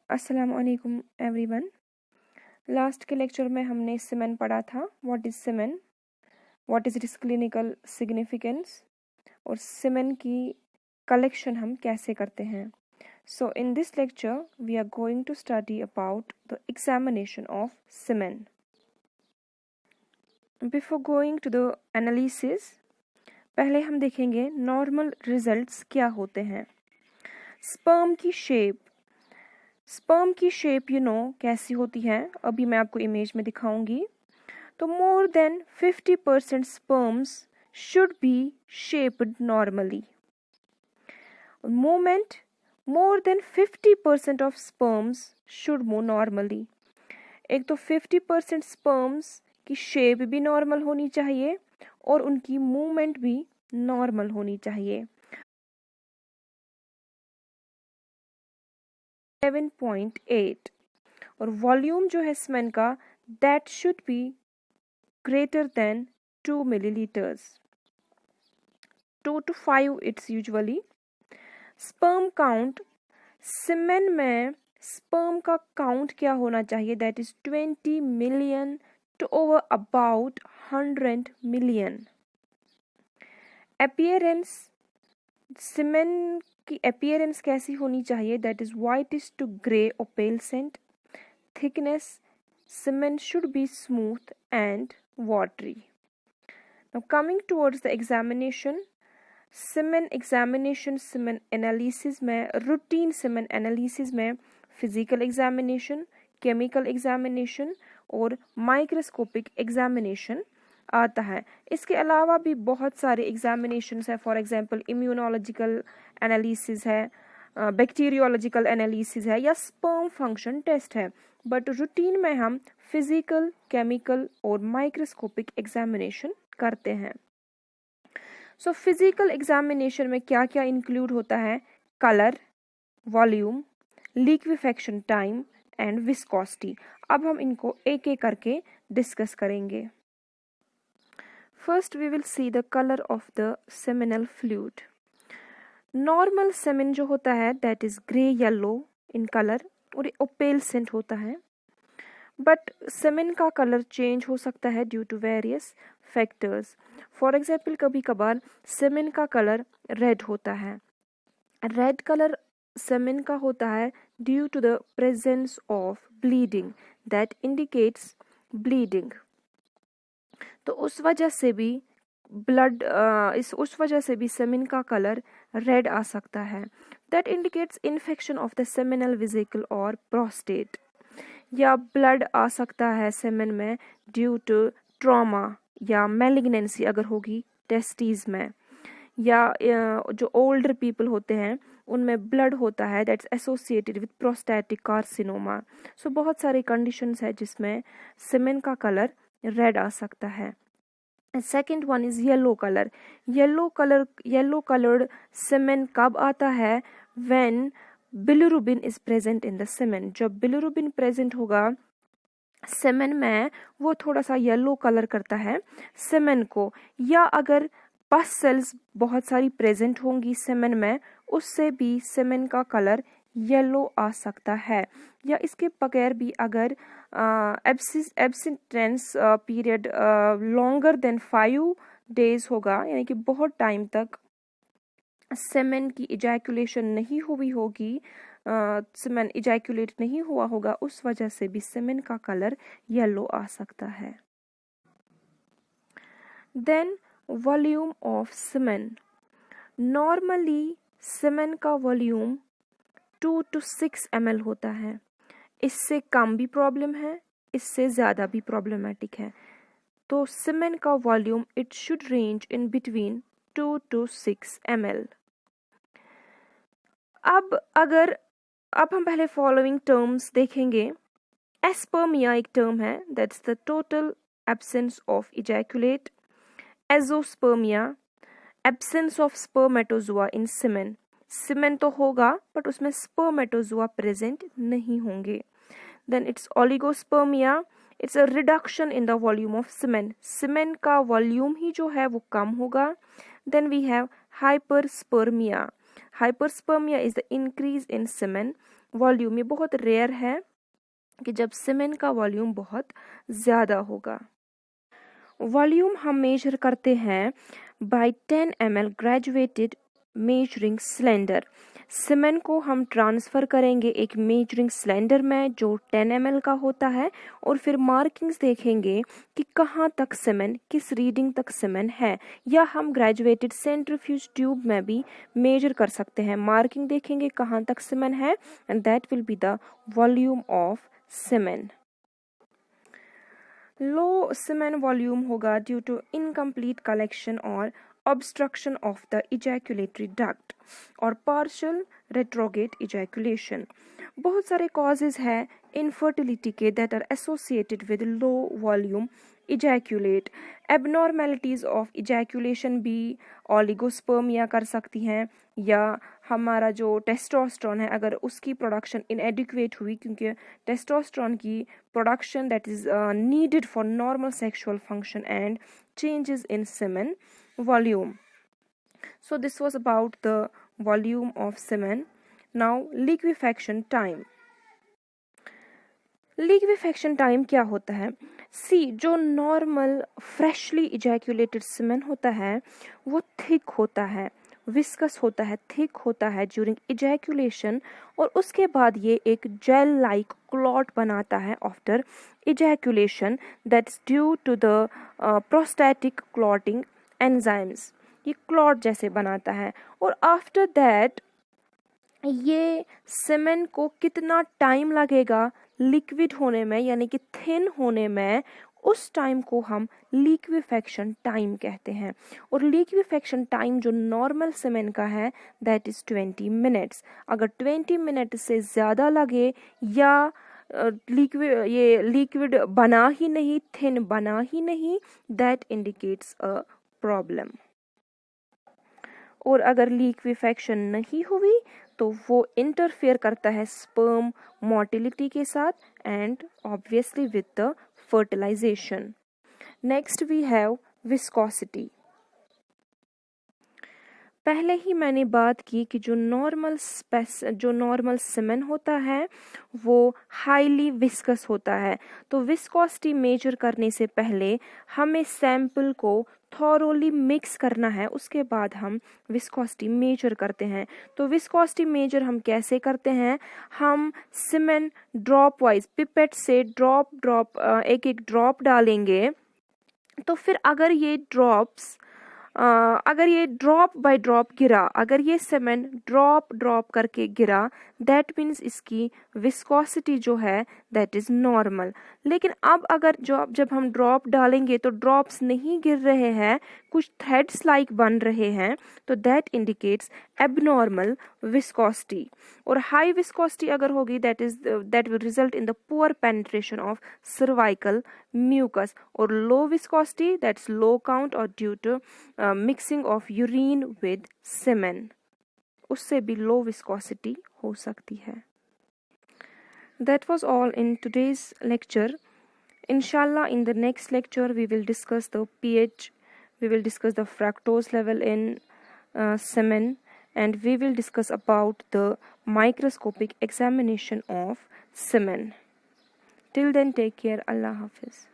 अस्सलाम वालेकुम everyone. Last के लेक्चर में हमने सीमेन पढ़ा था। What is semen, what is its clinical significance और सीमेन की कलेक्शन हम कैसे करते हैं। So in this lecture we are going to study about the examination of semen. Before going to the analysis, पहले हम देखेंगे नॉर्मल रिजल्ट्स क्या होते हैं। स्पर्म की शेप, स्पर्म की शेप कैसी होती है, अभी मैं आपको इमेज में दिखाऊंगी। तो more than 50% sperms should be shaped normally. Moment more than 50% of sperms should move normally. एक तो 50% स्पर्म्स की शेप भी नॉर्मल होनी चाहिए और उनकी मूवमेंट भी नॉर्मल होनी चाहिए। 7.8 और वॉल्यूम जो है स्मेन का that should be greater than 2 millilitres, 2 to 5 it's usually. Sperm count, semen में स्पर्म का काउंट क्या होना चाहिए, that is 20 million to over about 100 million. Appearance, semen की अपीयरेंस कैसी होनी चाहिए, that is whitish to grey और pale scent. Thickness, semen should be smooth and watery. Now coming towards the examination, semen examination, semen analysis में, routine semen analysis में physical examination, chemical examination और microscopic examination आता है। इसके अलावा भी बहुत सारे एग्जामिनेशंस है। फॉर एग्जांपल इम्यूनोलॉजिकल एनालिसिस है, बैक्टीरियोलॉजिकल एनालिसिस है या स्पर्म फंक्शन टेस्ट है। बट रूटीन में हम फिजिकल, केमिकल और माइक्रोस्कोपिक एग्जामिनेशन करते हैं। सो फिजिकल एग्जामिनेशन में क्या क्या इंक्लूड होता है, colour, volume, liquefaction time and viscosity. अब हम इनको एक एक करके डिस्कस करेंगे। First we will see the colour of the seminal fluid. Normal semen जो होता है that is grey yellow in colour और ओपेल सेंट होता है। बट सेमिन का कलर चेंज हो सकता है due to various factors. For example कभी कभार सेमिन का कलर रेड होता है। रेड कलर सेमिन का होता है due to the presence of bleeding, that indicates bleeding. तो उस वजह से भी उस वजह से भी सेमिन का कलर रेड आ सकता है। That indicates infection of the seminal vesicle और प्रोस्टेट। या ब्लड आ सकता है सेमेन में ड्यू टू ट्रॉमा या मैलिग्नेंसी अगर होगी टेस्टीज में। या जो ओल्डर पीपल होते हैं उनमें ब्लड होता है that's associated with prostatic carcinoma. So बहुत सारी कंडीशंस है जिसमें सेमेन का कलर रेड आ सकता है। Second one is yellow colour. Yellow coloured semen कब आता है, when bilirubin is present in the semen. जब बिलिरुबिन प्रेजेंट होगा सेमेन में वो थोड़ा सा येलो कलर करता है सेमेन को। या अगर पस सेल्स बहुत सारी प्रेजेंट होंगी सेमेन में, उससे भी सेमेन का कलर येलो आ सकता है। या इसके बगैर भी अगर एब्सिस्टेंस पीरियड लॉन्गर देन 5 days होगा, यानी कि बहुत टाइम तक सेमेन की इजैकुलेशन नहीं हुई होगी, सेमेन इजैकुलेट नहीं हुआ होगा, उस वजह से भी सेमेन का कलर येलो आ सकता है। Then volume of semen. Normally semen का वॉल्यूम 2 to 6 ml होता है। इससे कम भी प्रॉब्लम है, इससे ज़्यादा भी प्रॉब्लमेटिक है। तो सेमेन का volume it should range in between 2 to 6 ml। अब हम पहले फॉलोइंग टर्म्स देखेंगे। एस्पर्मिया एक टर्म है, that's the total absence of ejaculate. Azoospermia, absence of spermatozoa in semen. Semen तो होगा बट उसमें स्पर्मेटोजोआ प्रेजेंट नहीं होंगे। Then it's oligospermia, it's a reduction in the volume of semen. Semen का volume ही जो है वो कम होगा। Then we have hyperspermia, hyperspermia is the increase in semen volume, ये बहुत रेयर है कि जब सीमेन का वॉल्यूम बहुत ज़्यादा होगा। वॉल्यूम हम मेजर करते हैं by 10 ml graduated measuring cylinder. Semen को हम ट्रांसफ़र करेंगे एक मेजरिंग सिलेंडर में जो 10 ml का होता है, और फिर मार्किंग्स देखेंगे कि कहाँ तक सीमेन, किस रीडिंग तक सीमेन है, या हम ग्रेजुएटेड सेंट्रीफ्यूज ट्यूब में भी मेजर कर सकते हैं। मार्किंग देखेंगे कहाँ तक सीमेन है, and that will be the volume of semen. Low semen volume होगा ड्यू टू इनकम्प्लीट कलेक्शन और obstruction of the ejaculatory duct और partial retrograde ejaculation। बहुत सारे causes है infertility के that are associated with low volume ejaculate। abnormalities of ejaculation भी oligospermia कर सकती हैं, या हमारा जो टेस्टोस्टेरोन है अगर उसकी प्रोडक्शन इनएडिक्वेट हुई, क्योंकि टेस्टोस्टेरोन की production that is needed for normal sexual function and changes in semen volume. So this was about the volume of semen. Now liquefaction time. Liquefaction time क्या होता है? जो नॉर्मल फ्रेशली इजैक्यूलेटेड सीमेन होता है वो थिक होता है, विस्कस होता है, थिक होता है ड्यूरिंग इजैक्यूलेशन, और उसके बाद ये एक जेल लाइक क्लॉट बनाता है after ejaculation that is due to the prostatic clotting enzymes. ये क्लॉट जैसे बनाता है, और आफ्टर दैट ये सीमेन को कितना टाइम लगेगा लिक्विड होने में, यानी कि थिन होने में, उस टाइम को हम लिक्विफेक्शन टाइम कहते हैं। और लिक्विफेक्शन टाइम जो नॉर्मल सीमेन का है दैट इज 20 मिनट्स। अगर 20 मिनट से ज़्यादा लगे या लिक्विड बना ही नहीं, थिन बना ही नहीं, दैट इंडिकेट्स अ प्रॉब्लम। और अगर लिक्विफेक्शन नहीं हुई तो वो इंटरफेयर करता है स्पर्म मोटिलिटी के साथ and obviously with the fertilization. Next we have viscosity. पहले ही मैंने बात की कि जो नॉर्मल सीमेन होता है वो हाईली विस्कस होता है। तो विस्कोसिटी मेजर करने से पहले हमें सैंपल को थॉरोली मिक्स करना है, उसके बाद हम विस्कोसिटी मेजर करते हैं। तो विस्कोसिटी मेजर हम कैसे करते हैं? हम सीमेन ड्रॉप वाइज पिपेट से एक एक ड्रॉप डालेंगे। तो फिर अगर ये ड्रॉप बाय ड्रॉप गिरा, अगर ये सीमेन ड्रॉप करके गिरा, दैट मीन्स इसकी विस्कोसिटी जो है दैट इज नॉर्मल। लेकिन अब अगर जब हम ड्रॉप डालेंगे तो ड्रॉप्स नहीं गिर रहे हैं, कुछ थ्रेड्स लाइक बन रहे हैं, तो दैट इंडिकेट्स एबनॉर्मल विस्कोसिटी। और हाई विस्कोसिटी अगर होगी that will result in the poor penetration of cervical mucus. और low viscosity that's low count और due to mixing of urine with semen, उससे भी लो विस्कोसिटी हो सकती है। That was all in today's lecture. Inshallah, in the next lecture, we will discuss the pH, we will discuss the fructose level in semen, and we will discuss about the microscopic examination of semen. Till then, take care. Allah Hafiz.